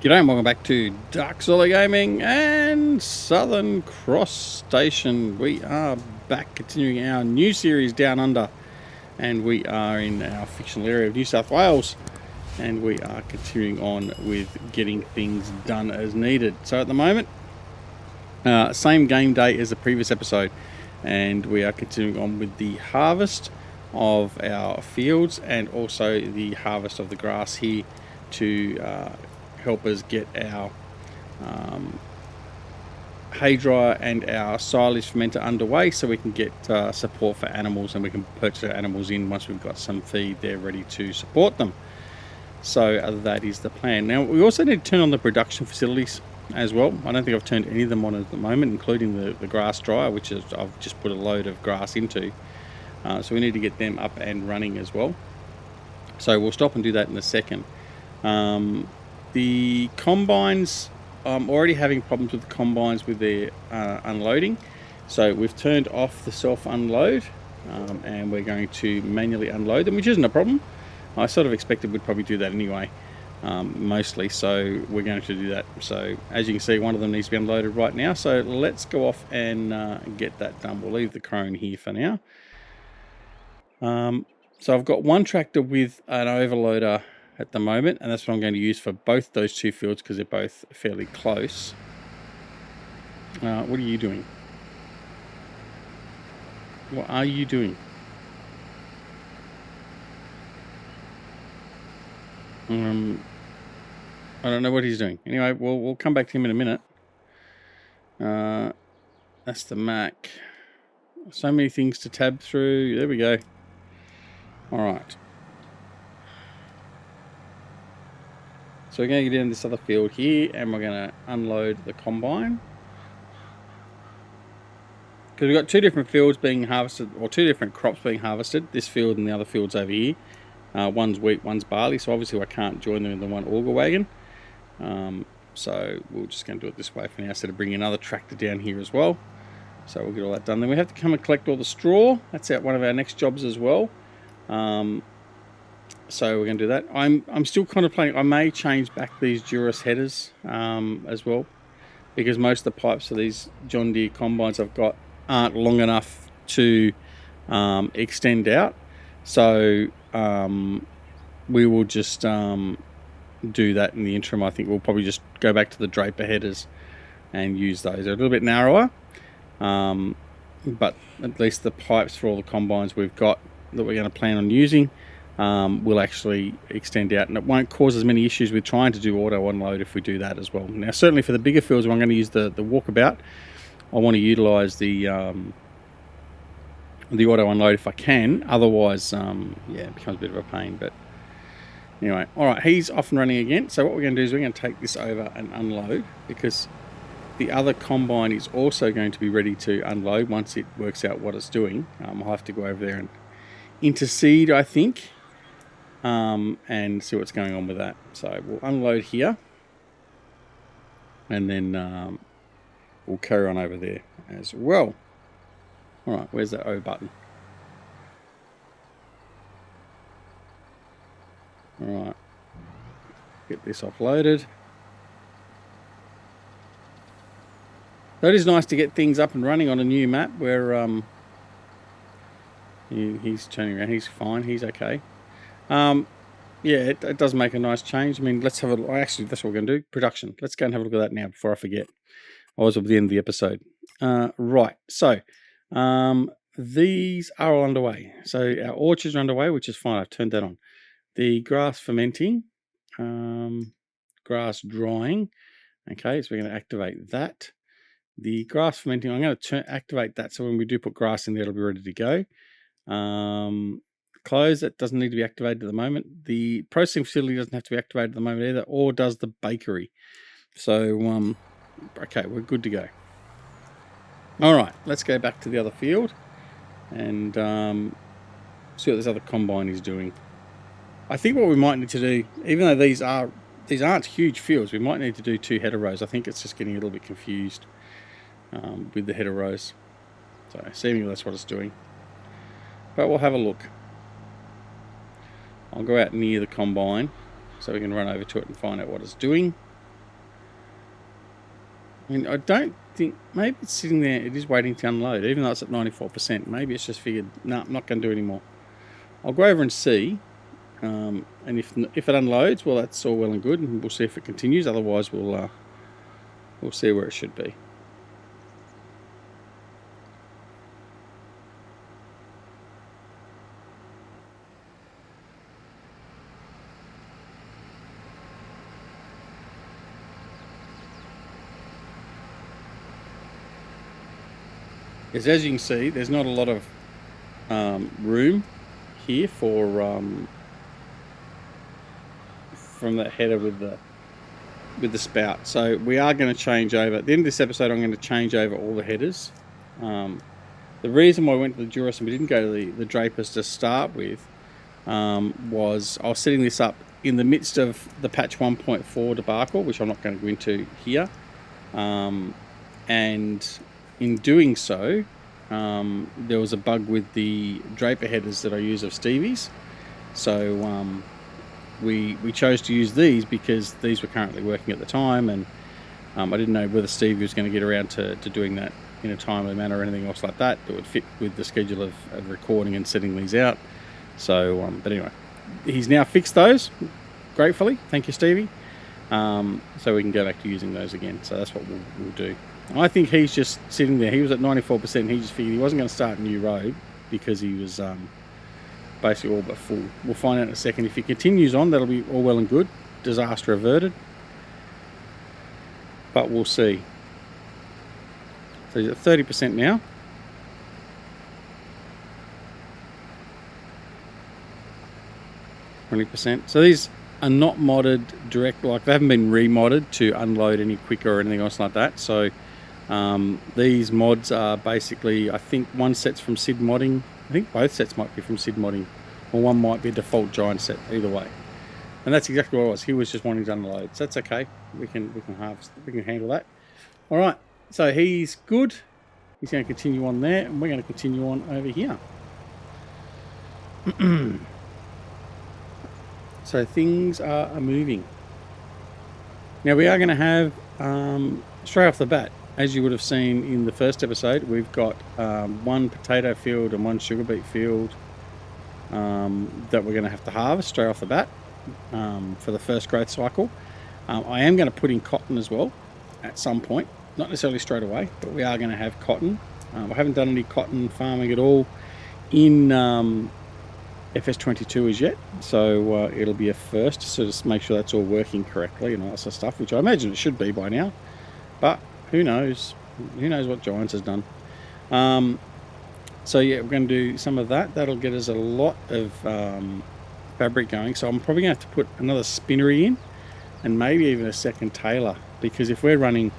G'day and welcome back to Dark Solar Gaming and Southern Cross Station. We are back continuing our new series Down Under, and we are in our fictional area of New South Wales, and we are continuing on with getting things done as needed. So at the moment, same game day as the previous episode, and we are continuing on with the harvest of our fields and also the harvest of the grass here to help us get our hay dryer and our silage fermenter underway, so we can get support for animals, and we can purchase our animals in once we've got some feed there ready to support them. So that is the plan. Now we also need to turn on the production facilities as well. I don't think I've turned any of them on at the moment, including the grass dryer, which is I've just put a load of grass into. So we need to get them up and running as well. So we'll stop and do that in a second. The combines, I'm already having problems with the combines with their unloading. So we've turned off the self-unload and we're going to manually unload them, which isn't a problem. I sort of expected we'd probably do that anyway, mostly. So we're going to do that. So as you can see, one of them needs to be unloaded right now. So let's go off and get that done. We'll leave the crone here for now. So I've got one tractor with an overloader at the moment, and that's what I'm going to use for both those two fields because they're both fairly close. What are you doing? What are you doing? I don't know what he's doing. Anyway, we'll come back to him in a minute. That's the Mac. So many things to tab through. There we go. All right. So we're going to get in this other field here, and we're going to unload the combine. Because we've got two different fields being harvested, or two different crops being harvested. This field and the other field's over here. One's wheat, one's barley. So obviously I can't join them in the one auger wagon. So we're just going to do it this way for now, instead of bringing another tractor down here as well. So we'll get all that done. Then we have to come and collect all the straw. That's one of our next jobs as well. So we're going to do that. I'm still contemplating, I may change back these Duras headers as well, because most of the pipes for these John Deere combines I've got aren't long enough to extend out. So we will just do that in the interim. I think we'll probably just go back to the Draper headers and use those. They're a little bit narrower, but at least the pipes for all the combines we've got that we're going to plan on using will actually extend out, and it won't cause as many issues with trying to do auto unload if we do that as well. Now certainly for the bigger fields, I'm going to use the walkabout. I want to utilize the auto unload if I can, otherwise yeah, it becomes a bit of a pain. But anyway, all right, he's off and running again. So what we're going to do is we're going to take this over and unload, because the other combine is also going to be ready to unload once it works out what it's doing. I'll have to go over there and intercede, I think, and see what's going on with that. So we'll unload here, and then we'll carry on over there as well. All right, where's that O button? All right, get this offloaded. So it is nice to get things up and running on a new map where he's turning around. He's fine. He's okay. Yeah, it does make a nice change. I mean, let's have a... Actually, that's what we're going to do. Production. Let's go and have a look at that now before I forget. I was at the end of the episode. Right. So, these are all underway. So, our orchards are underway, which is fine. I've turned that on. The grass fermenting, grass drying. Okay, so we're going to activate that. The grass fermenting, I'm going to activate that, so when we do put grass in there, it'll be ready to go. Close, that doesn't need to be activated at the moment. The processing facility doesn't have to be activated at the moment either, or does the bakery. So okay, we're good to go. All right, let's go back to the other field and see what this other combine is doing. I think what we might need to do, even though these aren't huge fields, we might need to do 2 header rows. I think it's just getting a little bit confused with the header rows. So seemingly that's what it's doing. But we'll have a look. I'll go out near the combine so we can run over to it and find out what it's doing. I mean, I don't think, maybe it's sitting there, it is waiting to unload, even though it's at 94%. Maybe it's just figured, no, I'm not going to do any more. I'll go over and see, and if it unloads, well, that's all well and good, and we'll see if it continues. Otherwise, we'll see where it should be. Because as you can see, there's not a lot of room here for from that header with the spout. So we are going to change over. At the end of this episode, I'm going to change over all the headers. The reason why I went to the Duros and we didn't go to the Drapers to start with was I was setting this up in the midst of the patch 1.4 debacle, which I'm not going to go into here. And in doing so, there was a bug with the Draper headers that I use of Stevie's. So we chose to use these because these were currently working at the time, and I didn't know whether Stevie was going to get around to doing that in a timely manner or anything else like that would fit with the schedule of recording and setting these out. So, but anyway, he's now fixed those, gratefully. Thank you, Stevie. So we can go back to using those again. So that's what we'll do. I think he's just sitting there. He was at 94%. He just figured he wasn't going to start a new road because he was basically all but full. We'll find out in a second. If he continues on, that'll be all well and good. Disaster averted. But we'll see. So he's at 30% now. %. So these are not modded direct, like they haven't been remodded to unload any quicker or anything else like that. So these mods are basically, I think one set's from Sid Modding. I think both sets might be from Sid Modding, or one might be a default giant set. Either way, and that's exactly what it was. He was just wanting to unload, so that's okay. We can handle that. All right, so he's good. He's going to continue on there, and we're going to continue on over here. So things are moving. Now we are going to have, straight off the bat, as you would have seen in the first episode, we've got one potato field and one sugar beet field that we're going to have to harvest straight off the bat for the first growth cycle. I am going to put in cotton as well at some point, not necessarily straight away, but we are going to have cotton. I haven't done any cotton farming at all in FS22 as yet, so it'll be a first to sort of make sure that's all working correctly and all that sort of stuff, which I imagine it should be by now, but who knows? Who knows what Giants has done? So yeah, we're going to do some of that. That'll get us a lot of fabric going. So I'm probably going to have to put another spinnery in, and maybe even a second tailor, because if we're running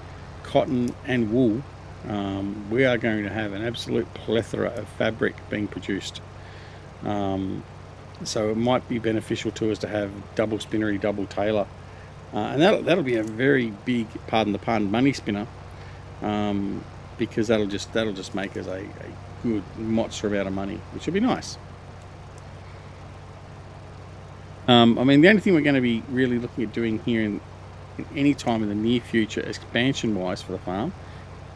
cotton and wool, we are going to have an absolute plethora of fabric being produced. So it might be beneficial to us to have double spinnery, double tailor, and that'll be a very big, pardon the pun, money spinner, because that'll just make us a good monster amount of money, which will be nice. I mean, the only thing we're going to be really looking at doing here in any time in the near future, expansion wise for the farm,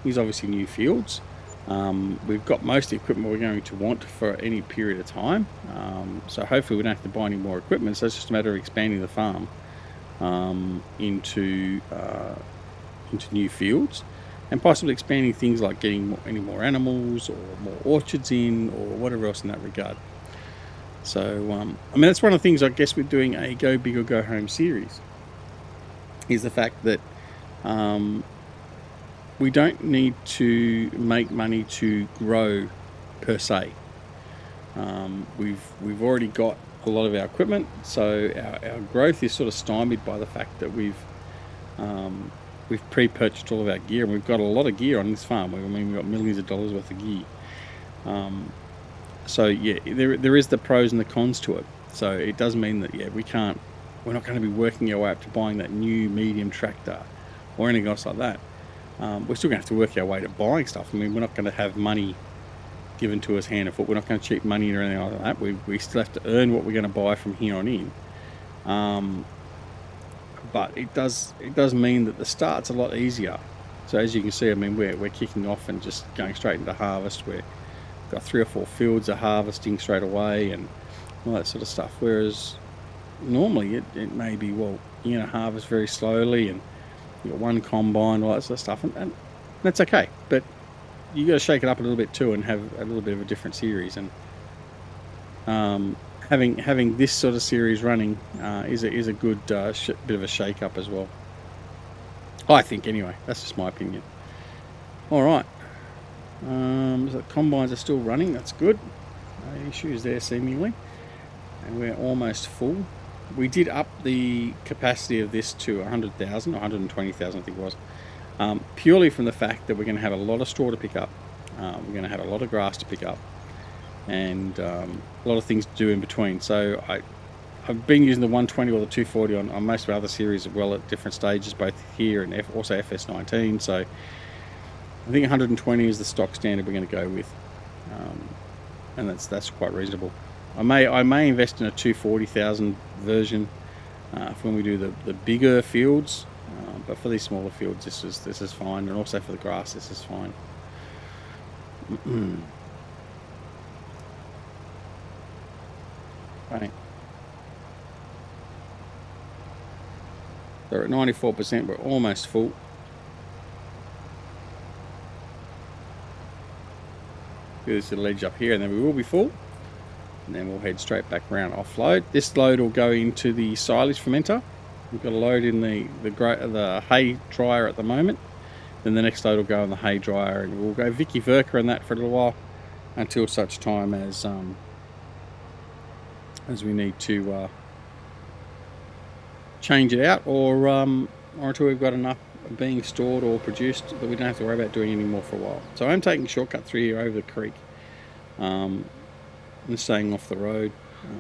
is obviously new fields. We've got most of the equipment we're going to want for any period of time, so hopefully we don't have to buy any more equipment. So it's just a matter of expanding the farm into new fields, and possibly expanding things like getting any more animals or more orchards in, or whatever else in that regard. So I mean, that's one of the things, I guess, with doing a Go Big or Go Home series, is the fact that we don't need to make money to grow per se. We've already got a lot of our equipment, so our growth is sort of stymied by the fact that we've pre-purchased all of our gear, and we've got a lot of gear on this farm. I mean, we've got millions of dollars worth of gear. So yeah, there is the pros and the cons to it. So it does mean that we're not going to be working our way up to buying that new medium tractor or anything else like that. We're still going to have to work our way to buying stuff. I mean, we're not going to have money given to us hand and foot. We're not going to cheat money or anything like that. We still have to earn what we're going to buy from here on in. But it does mean that the start's a lot easier. So as you can see, I mean, we're kicking off and just going straight into harvest. We've got 3 or 4 fields of harvesting straight away and all that sort of stuff. Whereas normally it may be, well, you're going to harvest very slowly and you've got 1 combine, all that sort of stuff, and that's okay. But you got to shake it up a little bit too and have a little bit of a different series. And having this sort of series running is a good bit of a shake up as well. I think anyway. That's just my opinion. All right. So the combines are still running. That's good. No issues there seemingly. And we're almost full. We did up the capacity of this to 100,000 or 120,000, I think it was. Purely from the fact that we're going to have a lot of straw to pick up. We're going to have a lot of grass to pick up. And a lot of things to do in between. So I've been using the 120 or the 240 on most of our other series as well at different stages, both here and also FS19. So I think 120 is the stock standard we're going to go with, and that's quite reasonable. I may invest in a 240,000 version for when we do the bigger fields, but for these smaller fields, this is fine, and also for the grass, this is fine. Right. So we're at 94%, we're almost full. There's a ledge up here and then we will be full. And then we'll head straight back around offload. This load will go into the silage fermenter. We've got a load in the hay dryer at the moment. Then the next load will go in the hay dryer and we'll go Vicky Verka in that for a little while until such time as we need to change it out, or until we've got enough being stored or produced that we don't have to worry about doing any more for a while. So I'm taking a shortcut through here over the creek and staying off the road.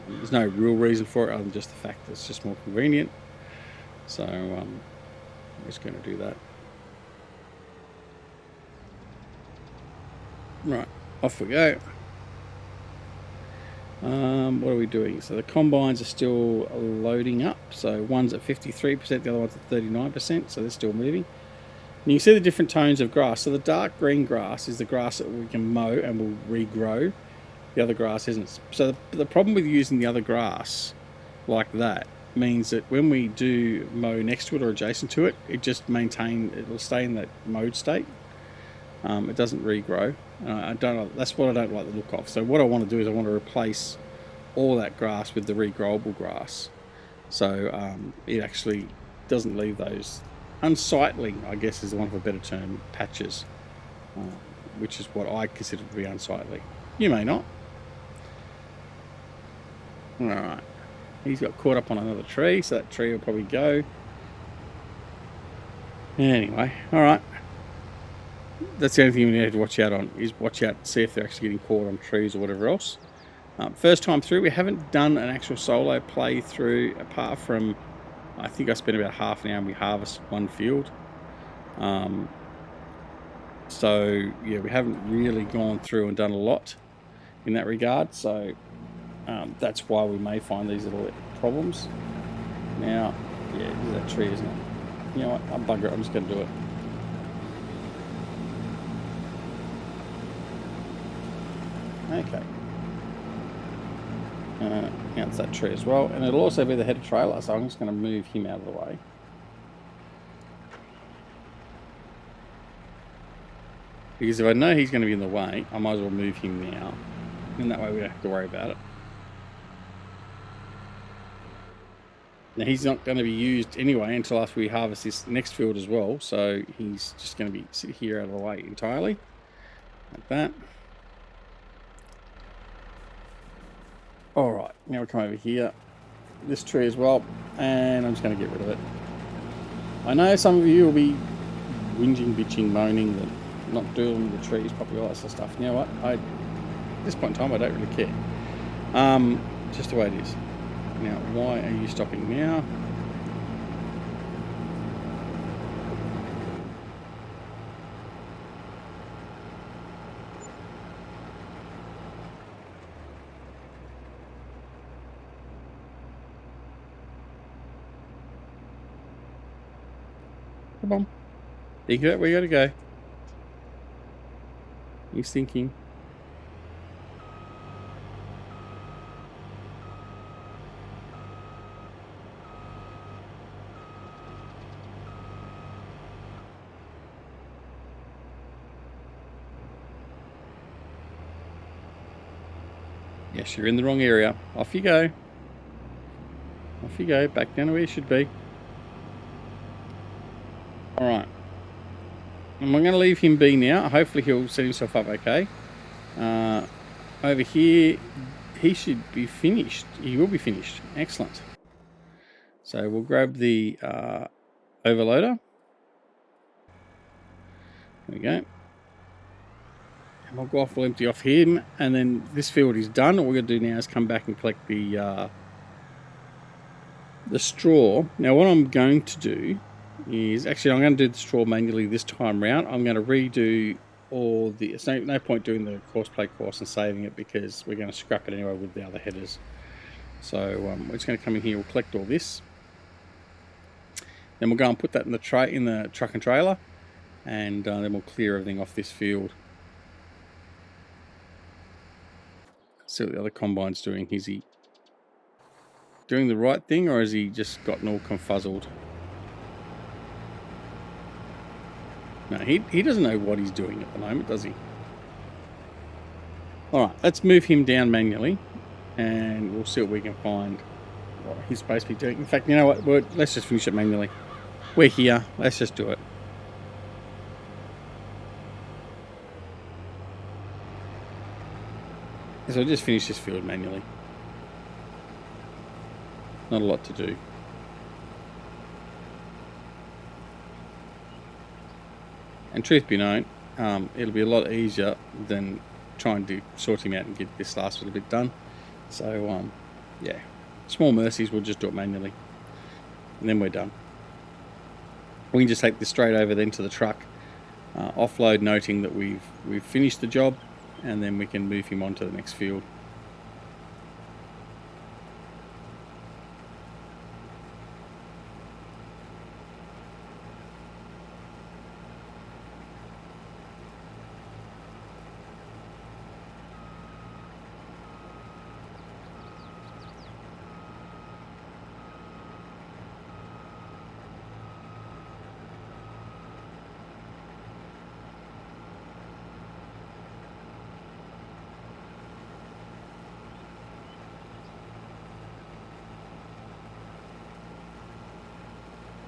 There's no real reason for it other than just the fact that it's just more convenient. So I'm just going to do that. Right, off we go. What are we doing? So the combines are still loading up. So one's at 53%, the other one's at 39%, so they're still moving. And you can see the different tones of grass. So the dark green grass is the grass that we can mow and will regrow. The other grass isn't. So the problem with using the other grass like that means that when we do mow next to it or adjacent to it, it'll stay in that mowed state. It doesn't regrow. That's what I don't like the look of. So what I want to do is I want to replace all that grass with the regrowable grass. So it actually doesn't leave those unsightly, I guess is the one of a better term, patches, which is what I consider to be unsightly. You may not. All right. He's got caught up on another tree, so that tree will probably go. Anyway, all right. That's the only thing we need to watch out on, is watch out, see if they're actually getting caught on trees or whatever else. First time through, we haven't done an actual solo play through, apart from, I think I spent about half an hour and we harvested one field. So yeah, we haven't really gone through and done a lot in that regard. So that's why we may find these little problems. Now, yeah, it is that tree, isn't it? You know what, I'll bugger it, I'm just going to do it. Okay. Now it's that tree as well, and it'll also be the header trailer, so I'm just going to move him out of the way. Because if I know he's going to be in the way, I might as well move him now, and that way we don't have to worry about it. Now he's not going to be used anyway until after we harvest this next field as well, so he's just going to be sit here out of the way entirely, like that. Alright, now we come over here, this tree as well, and I'm just going to get rid of it. I know some of you will be whinging, bitching, moaning that I'm not doing the trees properly, all that sort of stuff. You know what, at this point in time I don't really care. Just the way it is. Now, why are you stopping now? Come on. Think about where you got to go. He's thinking. Yes, you're in the wrong area. Off you go. Off you go. Back down to where you should be. Alright. And I'm going to leave him be now. Hopefully he'll set himself up okay. Over here, he should be finished. He will be finished. Excellent. So we'll grab the overloader. There we go. And we'll go off, we'll empty off him, and then this field is done. All we're going to do now is come back and collect the straw. Now what I'm going to do is, actually I'm going to do the straw manually this time round. I'm going to redo all the, it's no point doing the course plate course and saving it because we're going to scrap it anyway with the other headers. So we're just going to come in here, we'll collect all this. Then we'll go and put that in the truck and trailer, and then we'll clear everything off this field. See what the other combine's doing. Is he doing the right thing, or has he just gotten all confuzzled? No, he doesn't know what he's doing at the moment, does he? Alright, let's move him down manually, and we'll see what we can find what he's supposed to be doing. In fact, you know what? Let's just finish it manually. We're here. Let's just do it. So I'll just finish this field manually. Not a lot to do. And truth be known, it'll be a lot easier than trying to sort him out and get this last little bit done. So, yeah, small mercies, we'll just do it manually. And then we're done. We can just take this straight over then to the truck, offload noting that we've finished the job, and then we can move him on to the next field.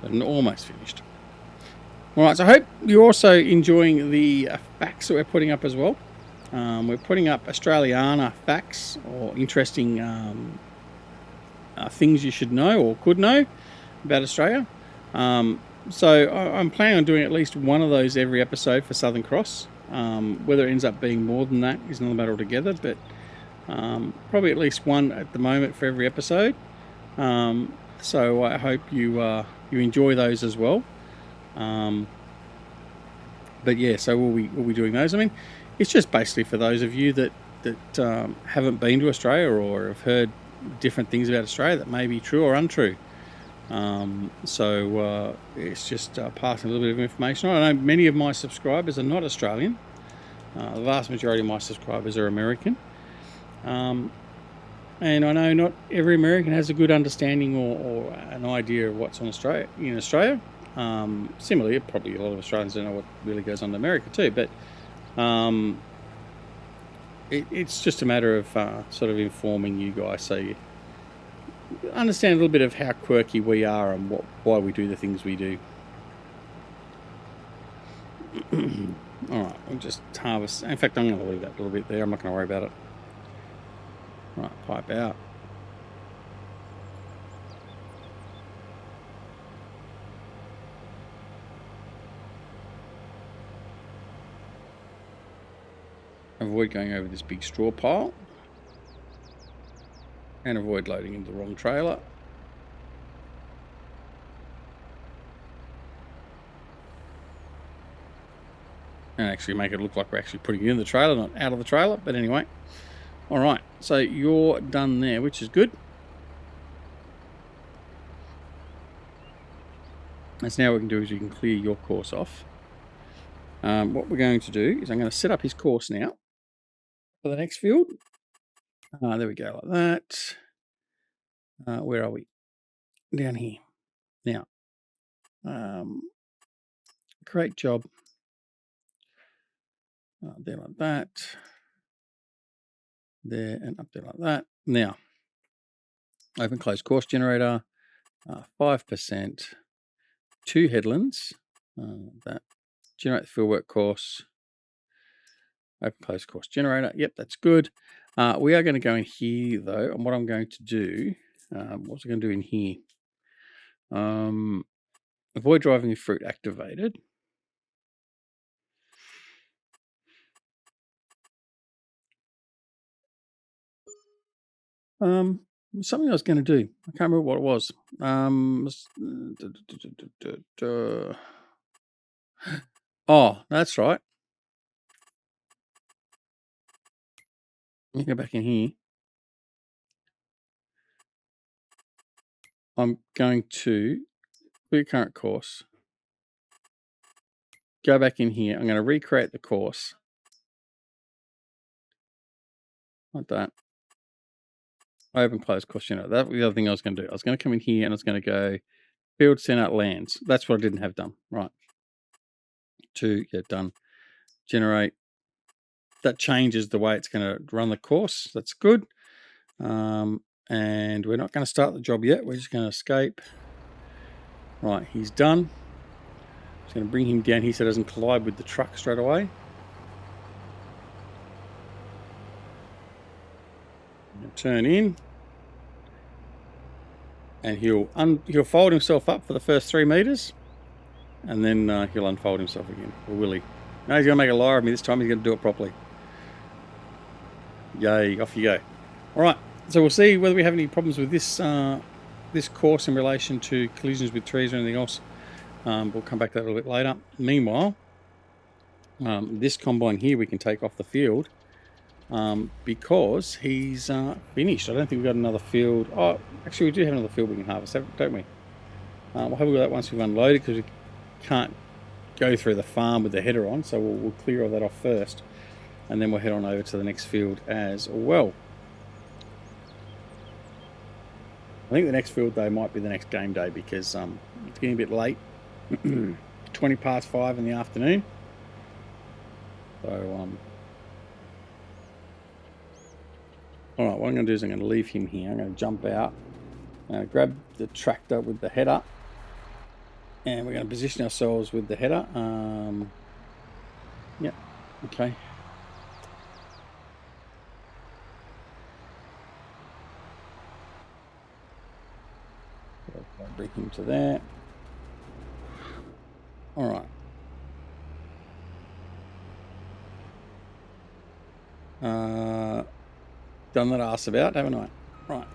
And almost finished. Alright, so I hope you're also enjoying the facts that we're putting up as well. We're putting up Australiana facts, or interesting things you should know or could know about Australia. So I'm planning on doing at least one of those every episode for Southern Cross. Whether it ends up being more than that is another matter altogether, but probably at least one at the moment for every episode. So I hope you enjoy those as well. But yeah, so we'll be doing those. I mean, it's just basically for those of you that haven't been to Australia or have heard different things about Australia that may be true or untrue. So it's just passing a little bit of information. I know many of my subscribers are not Australian. The vast majority of my subscribers are American. And I know not every American has a good understanding or an idea of what's in Australia. Similarly, probably a lot of Australians don't know what really goes on in America too. But it's just a matter of sort of informing you guys so you understand a little bit of how quirky we are and why we do the things we do. All right, we'll just harvest. In fact, I'm going to leave that little bit there. I'm not going to worry about it. Right, pipe out. Avoid going over this big straw pile. And avoid loading into the wrong trailer. And actually make it look like we're actually putting it in the trailer, not out of the trailer. But anyway. Alright, so you're done there, which is good. And so now what we can do is you can clear your course off. What we're going to do is I'm going to set up his course now for the next field. There we go, like that. Where are we? Down here. Now, great job. There like that. There and up there like that. Now, open close course generator, 5%, 2 headlands, that generate the fieldwork course, open close course generator. Yep, that's good. We are going to go in here though, and what I'm going to do, what's I going to do in here? Avoid driving with fruit activated. Something I was going to do. I can't remember what it was. Oh, that's right. Let me go back in here. I'm going to clear current course. Go back in here. I'm going to recreate the course. Like that. Open close course generator. That was the other thing I was going to do. I was going to come in here and I was going to go field send out lands. That's what I didn't have done. Right. 2, get done. Generate. That changes the way it's going to run the course. That's good. And we're not going to start the job yet. We're just going to escape. Right, he's done. Just going to bring him down here so it doesn't collide with the truck straight away. Turn in. And he'll fold himself up for the first 3 meters. And then he'll unfold himself again. Or will he? No, he's going to make a liar of me this time. He's going to do it properly. Yay, off you go. All right, so we'll see whether we have any problems with this this course in relation to collisions with trees or anything else. We'll come back to that a little bit later. Meanwhile, this combine here we can take off the field because he's finished. I don't think we've got another field. Oh, actually we do have another field we can harvest, don't we? We'll have a look at that once we've unloaded because we can't go through the farm with the header on, so we'll clear all that off first. And then we'll head on over to the next field as well. I think the next field day might be the next game day because it's getting a bit late. 20 past 5 in the afternoon. So, alright, what I'm going to do is I'm going to leave him here. I'm going to jump out, grab the tractor with the header, and we're going to position ourselves with the header. Yep, okay. Bring him to there. All right. Done that ass about, haven't I? Right.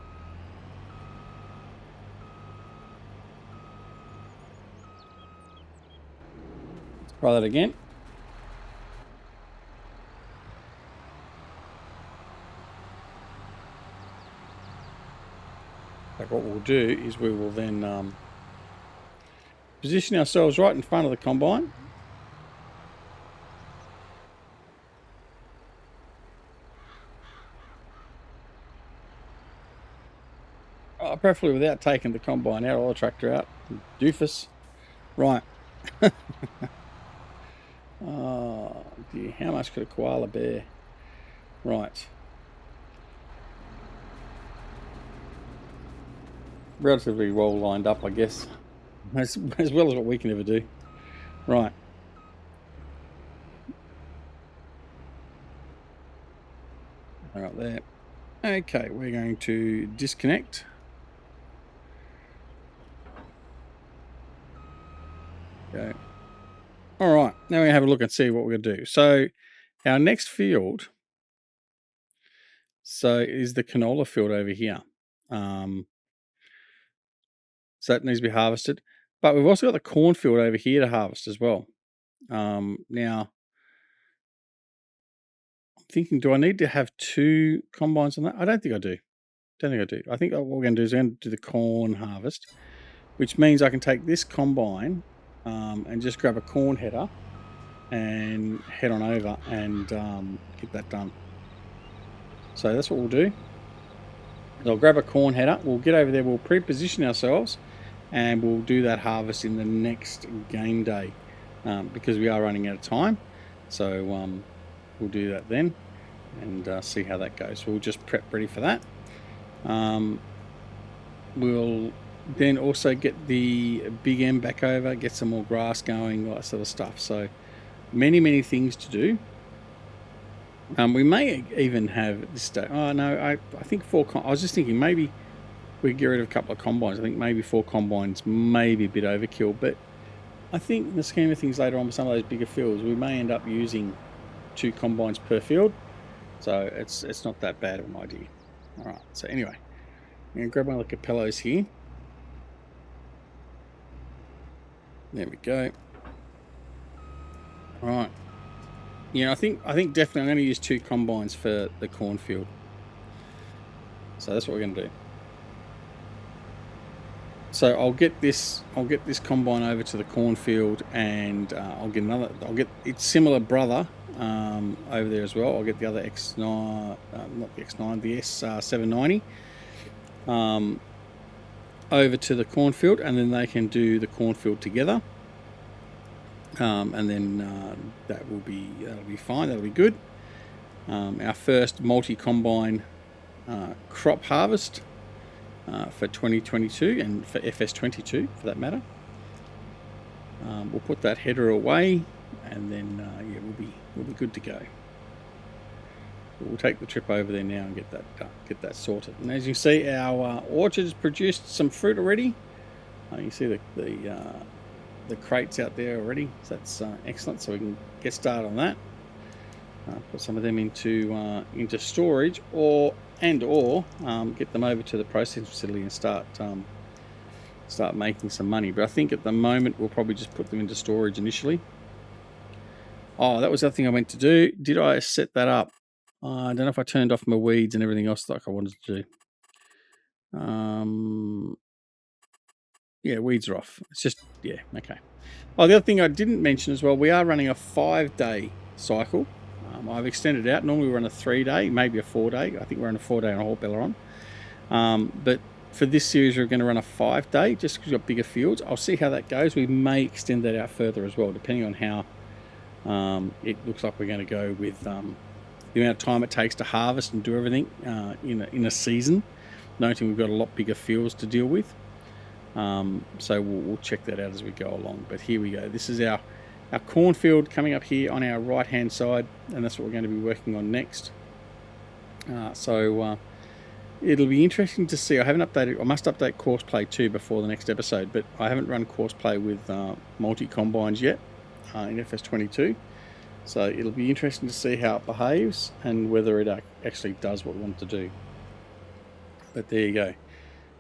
Let's try that again. Like what we'll do is we will then position ourselves right in front of the combine. Preferably without taking the combine out or the tractor out. Doofus. Right. Oh dear, how much could a koala bear? Right. Relatively well lined up, I guess. As well as what we can ever do. Right. Right there. Okay, we're going to disconnect. Okay. All right, now we have a look and see what we're going to do. So our next field, is the canola field over here. So that needs to be harvested. But we've also got the cornfield over here to harvest as well. Now, I'm thinking, do I need to have 2 combines on that? I don't think I do. I think what we're going to do is we're going to do the corn harvest, which means I can take this combine and just grab a corn header and head on over and get that done. So that's what we'll do. I'll grab a corn header, we'll get over there, we'll pre-position ourselves, and we'll do that harvest in the next game day, because we are running out of time. So we'll do that then and see how that goes. So we'll just prep ready for that. We'll then also get the big M back over, get some more grass going, all that sort of stuff. So many things to do. We may even have this day. Oh no, I think I was just thinking maybe we get rid of a couple of combines. I think maybe 4 combines may be a bit overkill, but I think in the scheme of things later on with some of those bigger fields, we may end up using 2 combines per field. So it's not that bad of an idea. All right. So anyway, I'm gonna grab one of the Capellos here. There we go. All right. Yeah, I think definitely I'm going to use 2 combines for the cornfield. So that's what we're going to do. So I'll get this combine over to the cornfield, and I'll get its similar brother over there as well. I'll get the other X9, not the X9, the S790 over to the cornfield, and then they can do the cornfield together. And then that'll be fine. That'll be good. Our first multi-combine crop harvest for 2022 and for FS22 for that matter. We'll put that header away, and then yeah, we'll be good to go. We'll take the trip over there now and get that sorted. And as you see, our orchard has produced some fruit already. You see the crates out there already, so that's excellent. So we can get started on that. Put some of them into storage, or get them over to the processing facility and start making some money. But I think at the moment we'll probably just put them into storage initially. Oh, that was the other thing I meant to do. Did I set that up? I don't know if I turned off my weeds and everything else like I wanted to do. Yeah, weeds are off. It's just, yeah, okay. Oh, the other thing I didn't mention as well, we are running a 5-day cycle. I've extended it out. Normally we run a 3-day, maybe a 4-day. I think we're on a 4-day on a whole Belleron. But for this series, we're going to run a 5-day, just because we've got bigger fields. I'll see how that goes. We may extend that out further as well, depending on how it looks like we're going to go with the amount of time it takes to harvest and do everything in a season, noting we've got a lot bigger fields to deal with. So we'll check that out as we go along. But here we go. This is our cornfield coming up here on our right hand side, and that's what we're going to be working on next. So it'll be interesting to see. I haven't updated. I must update course play too before the next episode, but I haven't run course play with multi combines yet in FS22. So it'll be interesting to see how it behaves and whether it actually does what we want to do. But there you go.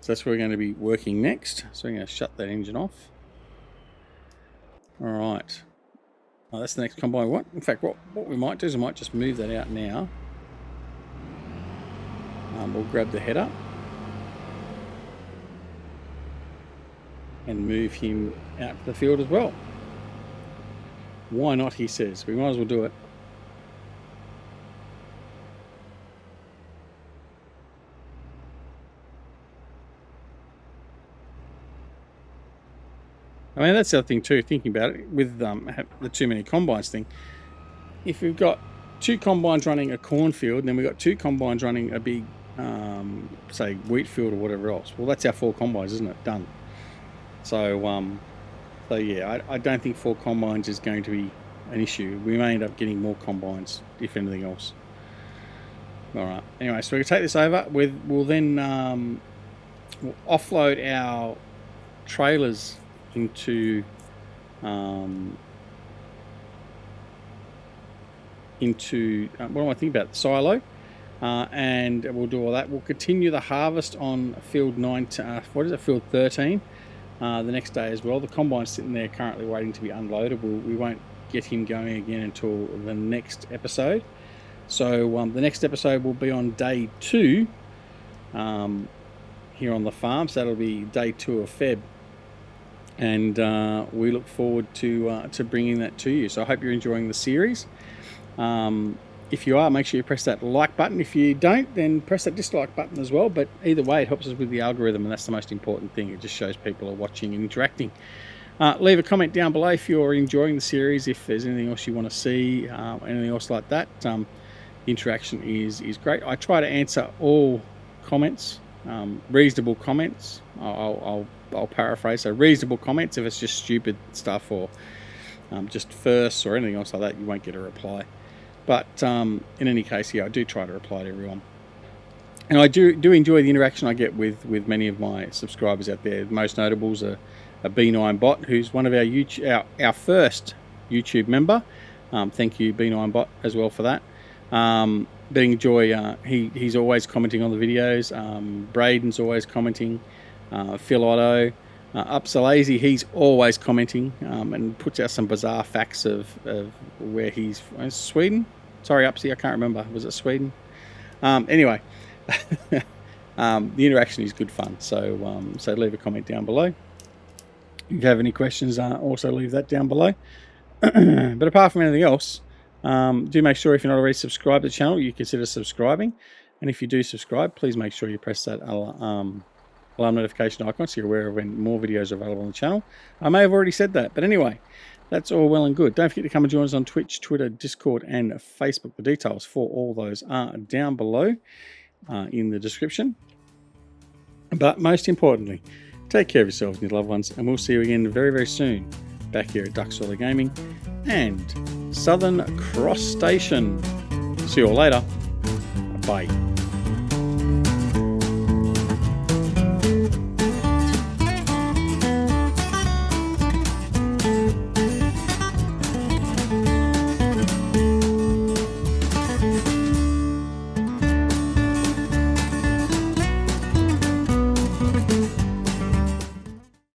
So that's where we're going to be working next. So we're going to shut that engine off. All right. Oh, that's the next combine. What? In fact, what we might do is we might just move that out now. We'll grab the header and move him out to the field as well. Why not, he says. We might as well do it. I mean, that's the other thing too, thinking about it, with the too many combines thing. If we've got 2 combines running a cornfield, and then we've got 2 combines running a big, say, wheat field or whatever else, well, that's our 4 combines, isn't it? Done. So, yeah, I don't think 4 combines is going to be an issue. We may end up getting more combines, if anything else. All right. Anyway, so we can take this over. We'll then we'll offload our trailers into what am I thinking about? The silo, and we'll do all that. We'll continue the harvest on field 9. What is it? Field 13. The next day as well. The combine's sitting there currently waiting to be unloaded. We won't get him going again until the next episode. So the next episode will be on day 2 here on the farm. So that'll be day 2 of Feb. and we look forward to bringing that to you. So I hope you're enjoying the series. If you are, make sure you press that like button. If you don't, then press that dislike button as well. But either way, it helps us with the algorithm, and that's the most important thing. It just shows people are watching and interacting. Leave a comment down below if you're enjoying the series, if there's anything else you want to see, anything else like that. The interaction is great. I try to answer all comments, reasonable comments. I'll paraphrase. So reasonable comments. If it's just stupid stuff or just firsts or anything else like that, you won't get a reply. But in any case, yeah, I do try to reply to everyone. And I do enjoy the interaction I get with many of my subscribers out there. The most notables are B9 Bot, who's one of our first YouTube member. Thank you, B9 Bot, as well for that. Being Joy, he's always commenting on the videos. Braden's always commenting. Phil Otto, Upsalazy, he's always commenting and puts out some bizarre facts of where he's from. Sweden. Sorry, Upsy, I can't remember. Was it Sweden? Anyway, the interaction is good fun. So so leave a comment down below. If you have any questions, also leave that down below. But apart from anything else, do make sure if you're not already subscribed to the channel, you consider subscribing. And if you do subscribe, please make sure you press that alarm notification icon so you're aware of when more videos are available on the channel. I may have already said that, but anyway, that's all well and good. Don't forget to come and join us on Twitch, Twitter, Discord, and Facebook. The details for all those are down below in the description. But most importantly, take care of yourselves and your loved ones, and we'll see you again very, very soon back here at Duck Solar Gaming and Southern Cross Station. See you all later. Bye.